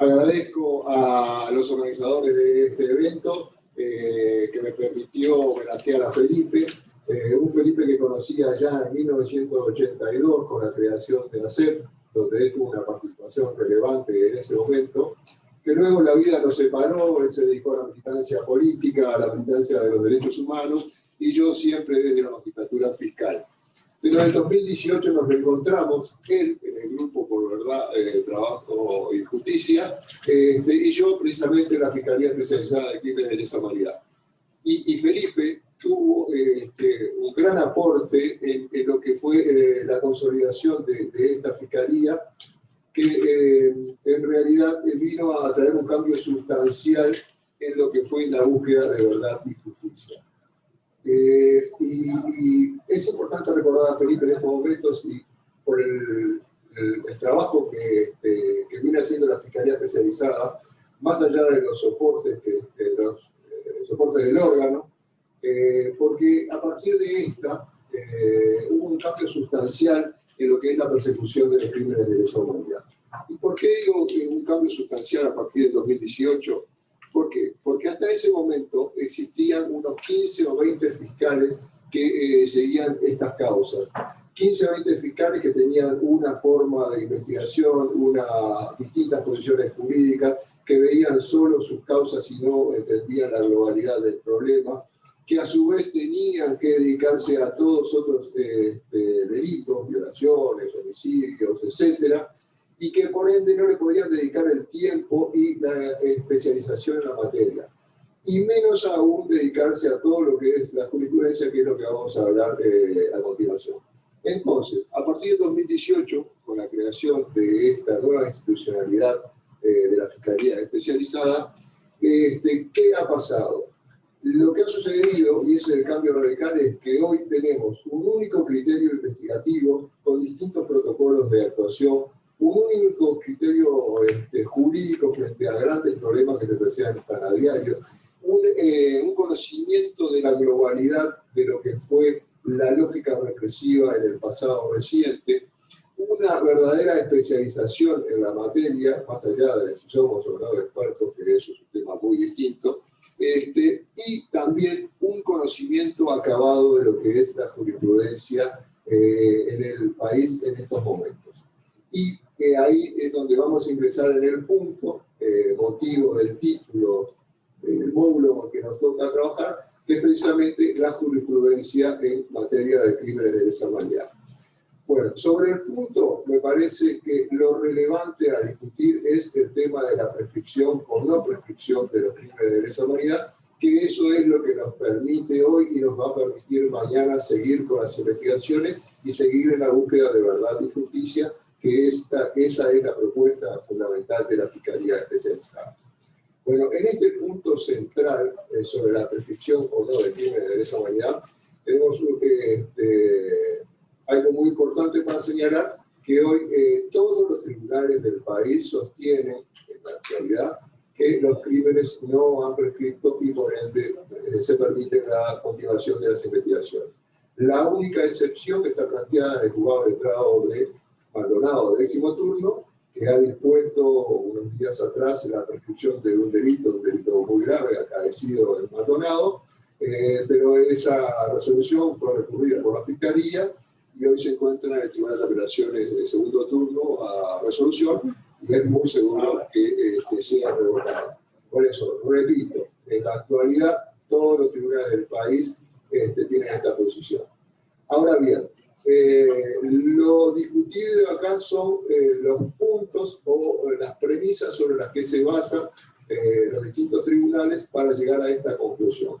Agradezco a los organizadores de este evento que me permitió homenajear a Felipe, un Felipe que conocía ya en 1982 con la creación de la SEP, donde él tuvo una participación relevante en ese momento, que luego la vida nos separó, él se dedicó a la militancia política, a la militancia de los derechos humanos, y yo siempre desde la magistratura fiscal. Pero en el 2018 nos reencontramos, él en el grupo por verdad, Trabajo y Justicia, y yo precisamente en la Fiscalía Especializada de Crímenes de Lesa Humanidad. Y Felipe tuvo un gran aporte en lo que fue la consolidación de esta Fiscalía, que en realidad vino a traer un cambio sustancial en lo que fue la búsqueda de verdad y justicia. Y es importante recordar a Felipe en estos momentos y por el trabajo que viene haciendo la Fiscalía Especializada, más allá de los soportes, soportes del órgano, porque a partir de esta hubo un cambio sustancial en lo que es la persecución de los crímenes de lesa humanidad. ¿Y por qué digo que un cambio sustancial a partir del 2018? ¿Por qué? Porque hasta ese momento existían unos 15 o 20 fiscales que seguían estas causas. 15 o 20 fiscales que tenían una forma de investigación, distintas posiciones jurídicas, que veían solo sus causas y no entendían la globalidad del problema, que a su vez tenían que dedicarse a todos otros delitos, violaciones, homicidios, etcétera, y que por ende no le podían dedicar el tiempo y la especialización en la materia. Y menos aún dedicarse a todo lo que es la jurisprudencia, que es lo que vamos a hablar a continuación. Entonces, a partir de 2018, con la creación de esta nueva institucionalidad de la Fiscalía Especializada, ¿qué ha pasado? Lo que ha sucedido, y ese es el cambio radical, es que hoy tenemos un único criterio investigativo con distintos protocolos de actuación, un único criterio jurídico frente a grandes problemas que se presentan a diario, un conocimiento de la globalidad de lo que fue la lógica represiva en el pasado reciente, una verdadera especialización en la materia, más allá de si somos o no expertos, que eso es un tema muy distinto, y también un conocimiento acabado de lo que es la jurisprudencia en el país en estos momentos. Y ahí es donde vamos a ingresar en el punto, motivo del título, del módulo que nos toca trabajar, que es precisamente la jurisprudencia en materia de crímenes de lesa humanidad. Bueno, sobre el punto, me parece que lo relevante a discutir es el tema de la prescripción o no prescripción de los crímenes de lesa humanidad, que eso es lo que nos permite hoy y nos va a permitir mañana seguir con las investigaciones y seguir en la búsqueda de verdad y justicia, que esa es la propuesta fundamental de la Fiscalía Especializada. Bueno, en este punto central sobre la prescripción o no de crímenes de lesa humanidad, tenemos algo muy importante para señalar, que hoy todos los tribunales del país sostienen en la actualidad que los crímenes no han prescrito y por ende se permite la continuación de las investigaciones. La única excepción que está planteada en el juzgado de letrado de Maldonado, de 10º turno, que ha dispuesto unos días atrás la prescripción de un delito muy grave acaecido en Maldonado, pero esa resolución fue recurrida por la Fiscalía y hoy se encuentra en el Tribunal de Apelaciones de 2º turno a resolución y es muy seguro que sea revocada. Por eso, repito, en la actualidad todos los tribunales del país tienen esta posición. Ahora bien, lo discutido acá son los puntos o las premisas sobre las que se basan los distintos tribunales para llegar a esta conclusión.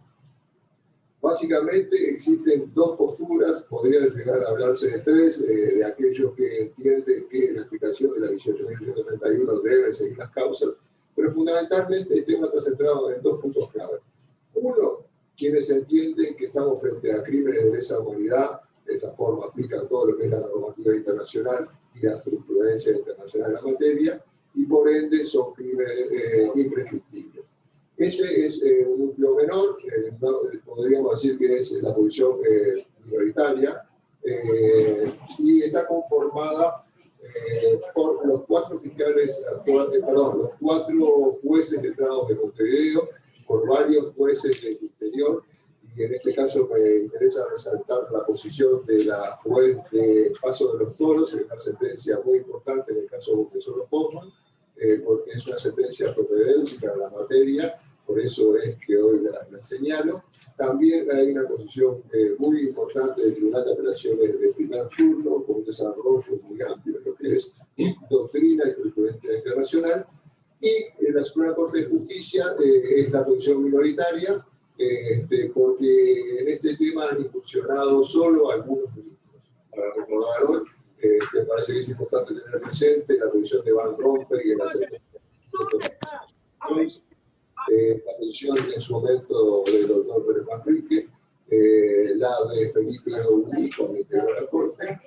Básicamente existen dos posturas, podría llegar a hablarse de tres, de aquellos que entienden que la aplicación de la 18.131 debe seguir las causas, pero fundamentalmente el tema está centrado en dos puntos clave. Uno, quienes entienden que estamos frente a crímenes de lesa humanidad, de esa forma aplican todo lo que es la normativa internacional y la jurisprudencia internacional en la materia, y por ende son crímenes imprescriptibles. Ese es un núcleo menor, podríamos decir que es la posición minoritaria, y está conformada por los 4 fiscales actuales, los 4 jueces letrados de Montevideo, por varios jueces del interior, y en este caso me interesa resaltar la posición de la juez de Paso de los Toros, es una sentencia muy importante en el caso de Profesor Hoffman, porque es una sentencia propedéutica en la materia, por eso es que hoy la señalo. También hay una posición muy importante del Tribunal de Apelaciones de primer turno, con un desarrollo muy amplio de lo que es doctrina y jurisprudencia internacional. Y la Suprema Corte de Justicia es la posición minoritaria, porque en este tema han incursionado solo algunos ministros. Para recordar hoy, me parece que es importante tener presente la posición de Van Rompuy y la posición en su momento del doctor Pérez Manrique, la de Felipe Oudí, cuando integró la Corte,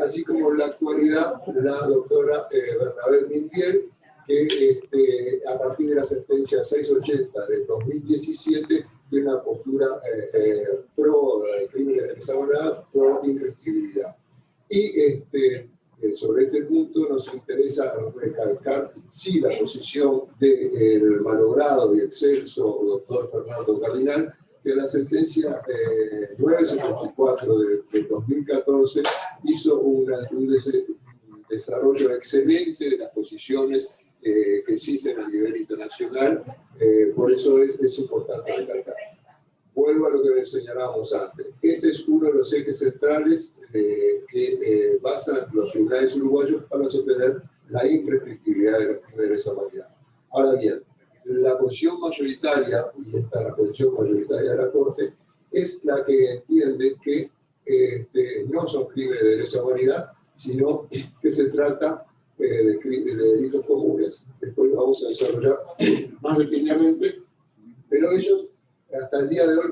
así como en la actualidad la doctora Bernabé Minguier, que a partir de la sentencia 680 del 2017 tiene una postura pro crímenes de lesa humanidad, pro imprescriptibilidad. Y sobre este punto nos interesa recalcar, sí, la posición del malogrado y excelso doctor Fernando Cardinal, que en la sentencia 974 del 2014 hizo un desarrollo excelente de las posiciones que existen a nivel internacional, por eso es importante recalcar. Vuelvo a lo que señalábamos antes. Este es uno de los ejes centrales que basan los tribunales uruguayos para sostener la imprescriptibilidad de los crímenes de lesa humanidad. Ahora bien, la posición mayoritaria, y esta es la posición mayoritaria de la Corte, es la que entiende que no son crímenes de lesa humanidad, sino que se trata de delitos comunes. Después lo vamos a desarrollar más detenidamente, pero ellos hasta el día de hoy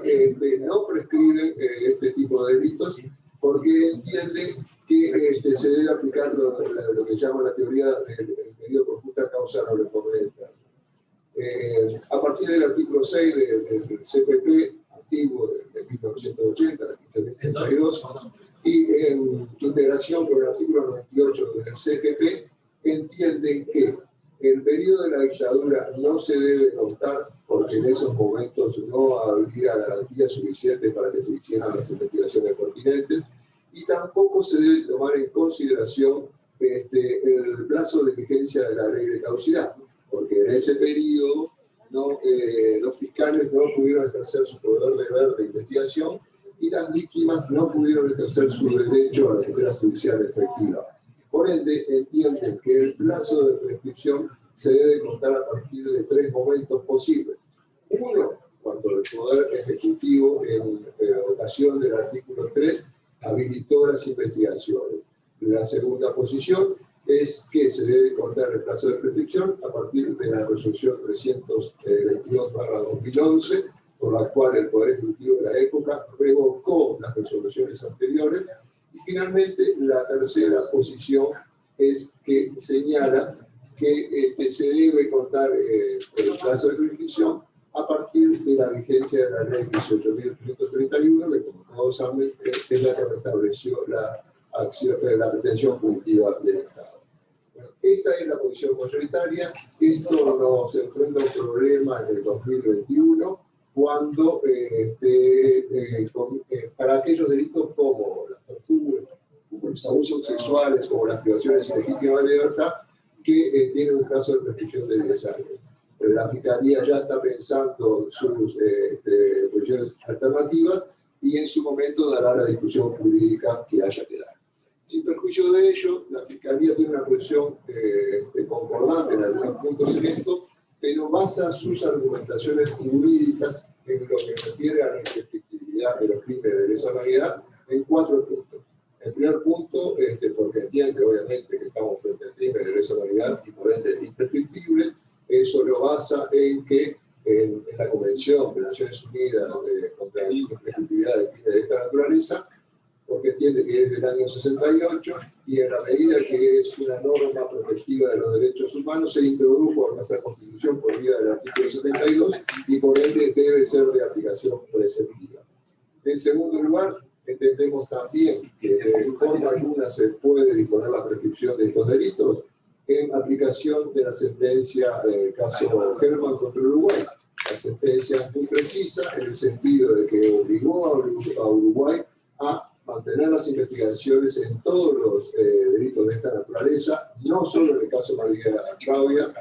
no prescriben este tipo de delitos porque entienden que se debe aplicar lo que llama la teoría del medio por justa causa no le convence. A partir del artículo 6 del CPP antiguo de 1980, la 1532, y en integración con el artículo 98 del CGP, entienden que el periodo de la dictadura no se debe contar porque en esos momentos no había garantía suficiente para que se hicieran las investigaciones pertinentes, y tampoco se debe tomar en consideración el plazo de vigencia de la ley de caducidad, porque en ese periodo los fiscales no pudieron ejercer su poder deber de investigación y las víctimas no pudieron ejercer su derecho a la tutela judicial efectiva. Por ende, entienden que el plazo de prescripción se debe contar a partir de 3 momentos posibles. Uno, cuando el Poder Ejecutivo, en ocasión del artículo 3, habilitó las investigaciones. La segunda posición es que se debe contar el plazo de prescripción a partir de la resolución 322/2011, por la cual el Poder Ejecutivo de la época revocó las resoluciones anteriores. Y finalmente, la tercera posición es que señala que se debe contar el plazo de prescripción a partir de la vigencia de la ley 18.331, que como todos saben es la que restableció la pretensión punitiva del Estado. Bueno, esta es la posición mayoritaria. Esto nos enfrenta a un problema en el 2021, cuando para aquellos delitos como las torturas, como los abusos sexuales, como las privaciones ilegítimas de libertad, que tienen un plazo de prescripción de 10 años. La Fiscalía ya está pensando sus posiciones alternativas y en su momento dará la discusión jurídica que haya que dar. Sin perjuicio de ello, la Fiscalía tiene una posición concordante en algunos puntos en esto, pero basa sus argumentaciones jurídicas en lo que refiere a la imprescriptibilidad de los crímenes de lesa humanidad en 4 puntos. El primer punto, porque entiende obviamente que estamos frente al crimen de lesa humanidad y por ende es imprescriptible, eso lo basa en que en la Convención de Naciones Unidas contra la imprescriptibilidad de crímenes de esta naturaleza, porque entiende que es del año 68 y en la medida que es una norma protectiva de los derechos humanos se introdujo en nuestra Constitución por vía del artículo 72 y por ende debe ser de aplicación preceptiva. En segundo lugar, Entendemos también que de forma alguna se puede disponer la prescripción de estos delitos en aplicación de la sentencia del caso Herman contra Uruguay. La sentencia es muy precisa en el sentido de que obligó a Uruguay a mantener las investigaciones en todos los delitos de esta naturaleza, no solo en el caso María Claudia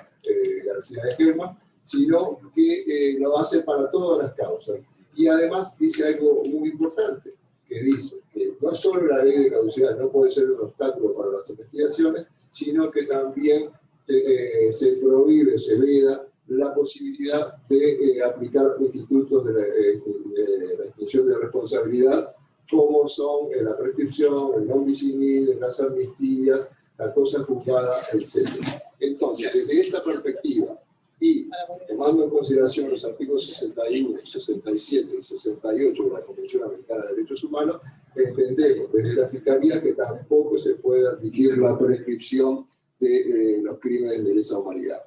García de Herman, sino que lo hace para todas las causas. Y además dice algo muy importante, que dice que no solo la ley de caducidad no puede ser un obstáculo para las investigaciones, sino que también se prohíbe, se veda la posibilidad de aplicar institutos de la extinción de responsabilidad, como son la prescripción, el non bis in idem, las amnistías, la cosa juzgada, etc. Entonces, desde esta perspectiva, y tomando en consideración los artículos 61, 67 y 68 de la Convención Americana de Derechos Humanos, entendemos desde la Fiscalía que tampoco se puede admitir la prescripción de los crímenes de lesa humanidad.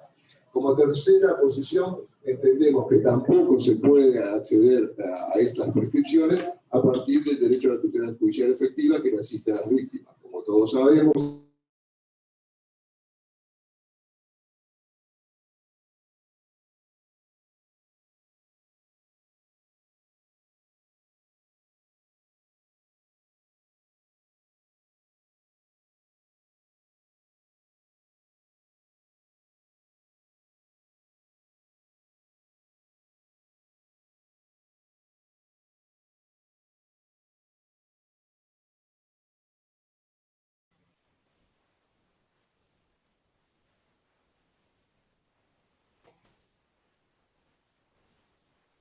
Como tercera posición, entendemos que tampoco se puede acceder a estas prescripciones a partir del derecho a la tutela judicial efectiva que le asiste a las víctimas. Como todos sabemos,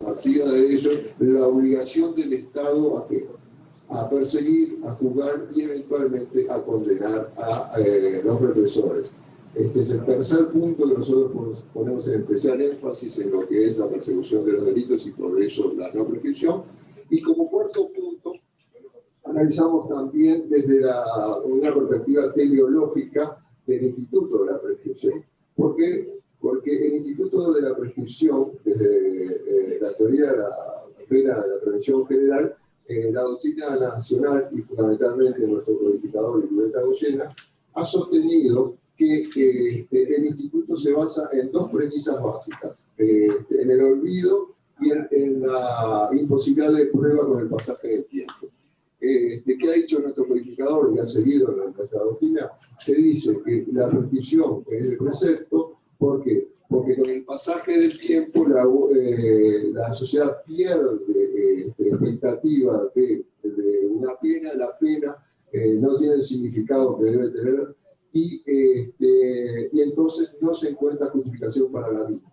partida de ello, la obligación del Estado a perseguir, a juzgar y eventualmente a condenar a los represores. Este es el tercer punto que nosotros ponemos en especial énfasis en lo que es la persecución de los delitos y por eso la no prescripción. Y como cuarto punto, analizamos también desde una perspectiva teleológica del Instituto de la Prescripción. ¿Por qué? Porque el Instituto de la Prescripción, desde la teoría de la pena de la prevención general, la doctrina nacional y fundamentalmente nuestro codificador, Violeta Goyena, ha sostenido que el Instituto se basa en dos premisas básicas, en el olvido y en la imposibilidad de prueba con el pasaje del tiempo. ¿Qué ha dicho nuestro codificador y ha seguido en nuestra doctrina? Se dice que la prescripción es el precepto. ¿Por qué? Porque con el pasaje del tiempo la sociedad pierde expectativa de una pena, la pena no tiene el significado que debe tener y entonces no se encuentra justificación para la misma.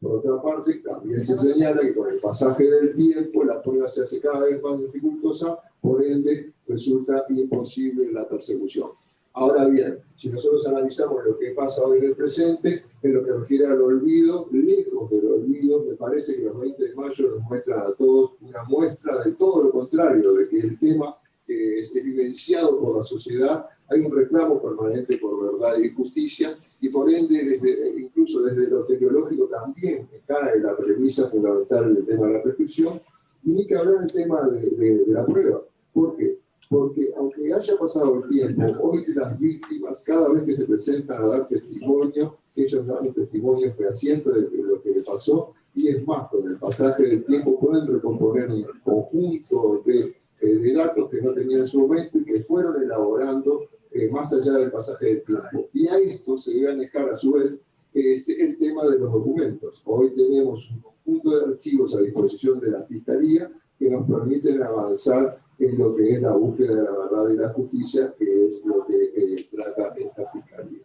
Por otra parte, también se señala que con el pasaje del tiempo la prueba se hace cada vez más dificultosa, por ende resulta imposible la persecución. Ahora bien, si nosotros analizamos lo que pasa hoy en el presente, en lo que refiere al olvido, lejos del olvido, me parece que los 20 de mayo nos muestran a todos una muestra de todo lo contrario, de que el tema es evidenciado por la sociedad, hay un reclamo permanente por verdad y justicia, y por ende, incluso desde lo teleológico también cae la premisa fundamental del tema de la prescripción, y ni que hablar del tema de la prueba. ¿Por qué? Porque aunque haya pasado el tiempo, hoy las víctimas, cada vez que se presentan a dar testimonio, ellos dan un testimonio fehaciente de lo que les pasó, y es más, con el pasaje del tiempo pueden recomponer un conjunto de datos que no tenían en su momento y que fueron elaborando más allá del pasaje del tiempo. Y a esto se debe anejar a su vez el tema de los documentos. Hoy tenemos un conjunto de archivos a disposición de la Fiscalía que nos permiten avanzar en lo que es la búsqueda de la verdad y la justicia, que es lo que trata esta Fiscalía.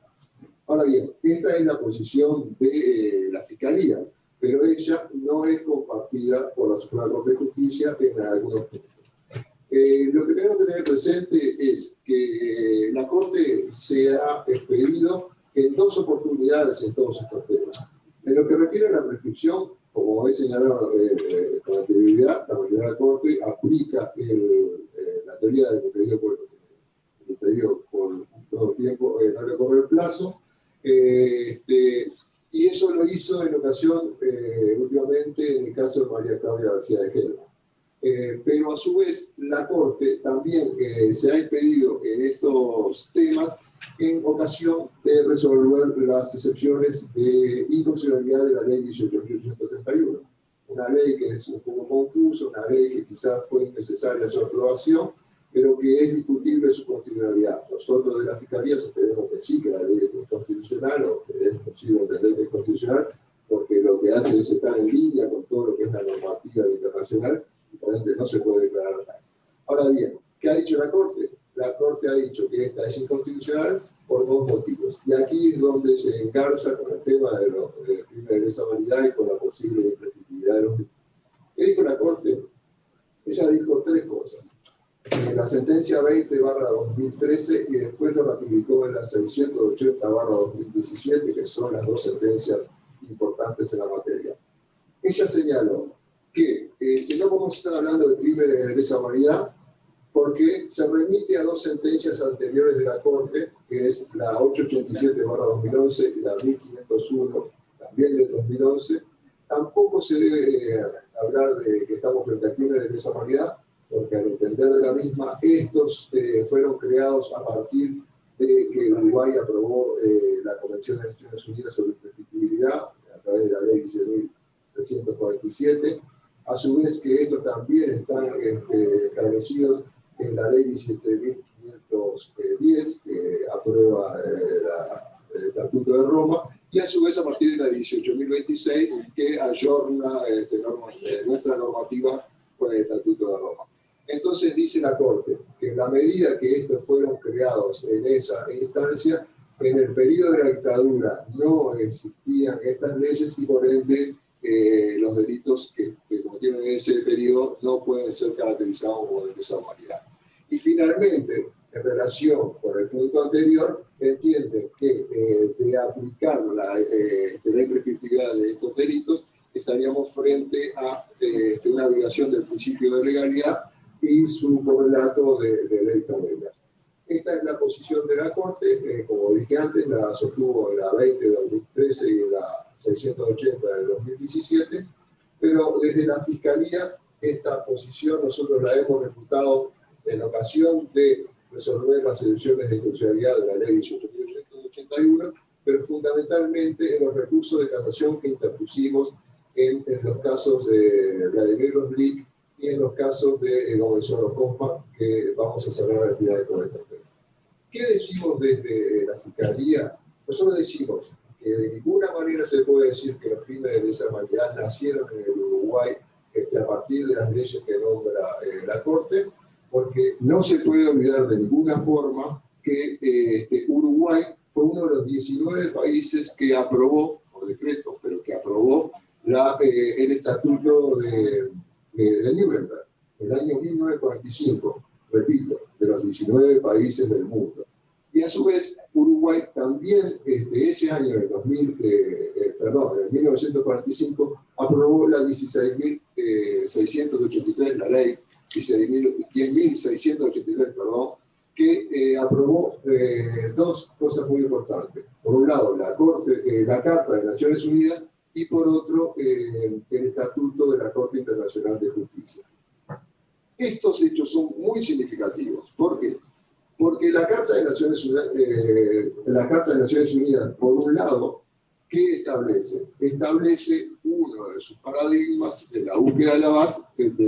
Ahora bien, esta es la posición de la Fiscalía, pero ella no es compartida por la Suprema Corte de Justicia en algunos puntos. Lo que tenemos que tener presente es que la Corte se ha expedido en dos oportunidades en todos estos temas. En lo que refiere a la prescripción, como he señalado con anterioridad, la mayoría de la Corte aplica la teoría del impedido por todo tiempo, no le corre el plazo, y eso lo hizo en ocasión, últimamente, en el caso de María Claudia García de Herman. Pero a su vez la Corte también se ha expedido en estos temas en ocasión de resolver las excepciones de inconstitucionalidad de la ley 18.831. Una ley que es un poco confusa, una ley que quizás fue innecesaria su aprobación, pero que es discutible su constitucionalidad. Nosotros de la Fiscalía sostenemos que sí, que la ley es inconstitucional, o que es posible entender que es constitucional, porque lo que hace es estar en línea con todo lo que es la normativa internacional, y por ende no se puede declarar tal. Ahora bien, ¿qué ha dicho la Corte? La Corte ha dicho que esta es inconstitucional por dos motivos. Y aquí es donde se engarza con el tema de los crímenes de lesa humanidad y con la posible imprescriptibilidad de los mismos. ¿Qué dijo la Corte? Ella dijo tres cosas. La sentencia 20/2013 y después lo ratificó en la 680/2017, que son las dos sentencias importantes en la materia. Ella señaló que no podemos estar hablando de crímenes de lesa humanidad porque se remite a dos sentencias anteriores de la Corte, que es la 887/2011 y la 1501, también del 2011. Tampoco se debe hablar de que estamos frente a crímenes de lesa humanidad, porque al entender de la misma, estos fueron creados a partir de que Uruguay aprobó la Convención de Naciones Unidas sobre Imprescriptibilidad a través de la ley 17.347. A su vez que estos también están establecidos en la ley 17.510, que aprueba el Estatuto de Roma, y a su vez a partir de la 18.026, que ayorna nuestra normativa con el Estatuto de Roma. Entonces dice la Corte que en la medida que estos fueron creados en esa instancia, en el periodo de la dictadura no existían estas leyes y por ende los delitos que cometieron en ese periodo no pueden ser caracterizados como de lesa humanidad. Y finalmente, en relación con el punto anterior, entienden que de aplicar la imprescriptibilidad de estos delitos estaríamos frente a una violación del principio de legalidad y su correlato de ley penal. Esta es la posición de la Corte, como dije antes, la sostuvo en la 20 de 2013 y en la 680 del 2017, pero desde la Fiscalía esta posición nosotros la hemos refutado en ocasión de resolver las excepciones de constitucionalidad de la ley 18.881, pero fundamentalmente en los recursos de casación que interpusimos en los casos de Vladimir Roslik y en los casos de Gonzalo Hoffman, que vamos a cerrar al final con este tema. ¿Qué decimos desde la Fiscalía? Nosotros decimos que de ninguna manera se puede decir que los crímenes de lesa humanidad nacieron en el Uruguay a partir de las leyes que nombra la Corte, porque no se puede olvidar de ninguna forma que Uruguay fue uno de los 19 países que aprobó, por decreto, pero que aprobó el Estatuto de Nuremberg, en el año 1945, repito, de los 19 países del mundo. Y a su vez, Uruguay también, ese año, en 1945, aprobó la 16.683, la ley 10.683, perdón, que aprobó dos cosas muy importantes. Por un lado, la Carta de Naciones Unidas, y por otro, el Estatuto de la Corte Internacional de Justicia. Estos hechos son muy significativos. ¿Por qué? Porque la Carta de Naciones Unidas, por un lado, ¿qué establece? Establece uno de sus paradigmas de la búsqueda de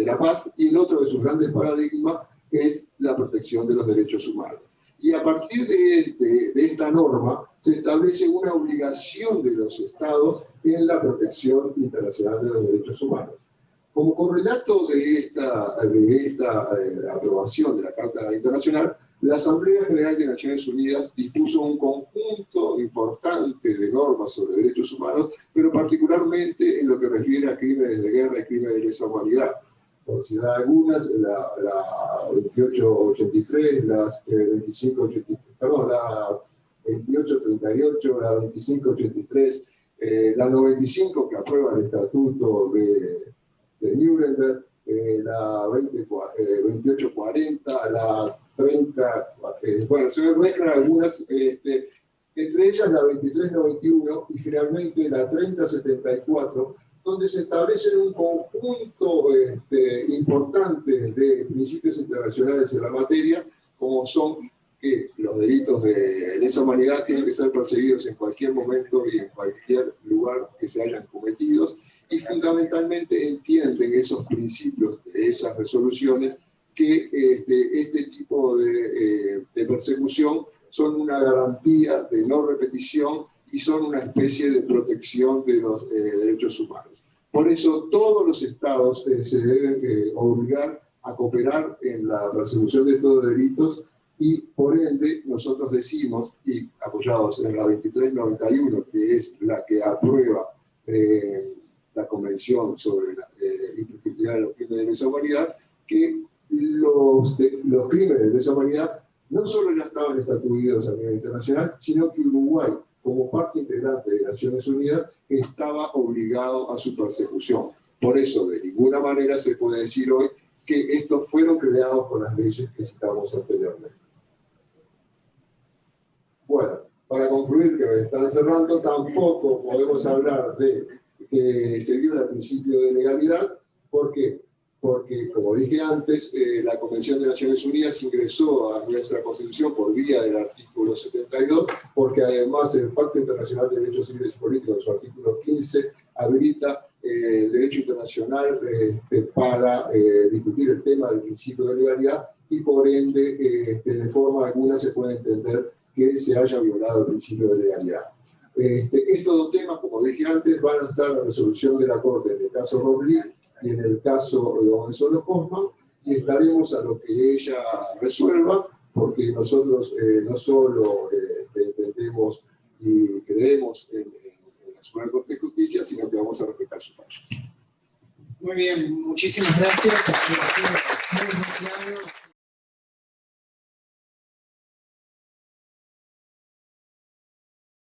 la paz, y el otro de sus grandes paradigmas es la protección de los derechos humanos. Y a partir de esta norma se establece una obligación de los Estados en la protección internacional de los derechos humanos. Como correlato de esta aprobación de la Carta Internacional, la Asamblea General de Naciones Unidas dispuso un conjunto importante de normas sobre derechos humanos, pero particularmente en lo que refiere a crímenes de guerra y crímenes de lesa humanidad. Por citar algunas, la 2883, las 2583, perdón, la 2838, la 2583, la 95 que aprueba el Estatuto de Nuremberg, la 2840, la 30, bueno, se me mezclan algunas, entre ellas la 2391 y finalmente la 3074, donde se establecen un conjunto importante de principios internacionales en la materia, como son que los delitos de lesa humanidad tienen que ser perseguidos en cualquier momento y en cualquier lugar que se hayan cometidos, y fundamentalmente entienden esos principios de esas resoluciones que este tipo de persecución son una garantía de no repetición y son una especie de protección de los derechos humanos. Por eso todos los estados se deben obligar a cooperar en la persecución de estos delitos, y por ende nosotros decimos, y apoyados en la 2391, que es la que aprueba la Convención sobre la imprescriptibilidad de los crímenes de lesa humanidad, que los crímenes de lesa humanidad no solo ya estaban estatuidos a nivel internacional, sino que Uruguay, como parte integrante de Naciones Unidas, estaba obligado a su persecución. Por eso, de ninguna manera se puede decir hoy que estos fueron creados por las leyes que citamos anteriormente. Bueno, para concluir, que me están cerrando, tampoco podemos hablar de que se viola el principio de legalidad. ¿Por qué? Porque, como dije antes, la Convención de Naciones Unidas ingresó a nuestra Constitución por vía del artículo 72, porque además el Pacto Internacional de Derechos Civiles y Políticos, en su artículo 15, habilita el derecho internacional para discutir el tema del principio de legalidad, y por ende, de forma alguna se puede entender que se haya violado el principio de legalidad. Estos dos temas, como dije antes, van a estar a resolución de la Corte en el caso Roblí y en el caso de Gonzalo Hoffman, y estaremos a lo que ella resuelva, porque nosotros no solo entendemos y creemos en la Suprema Corte de Justicia, sino que vamos a respetar sus fallos. Muy bien, muchísimas gracias.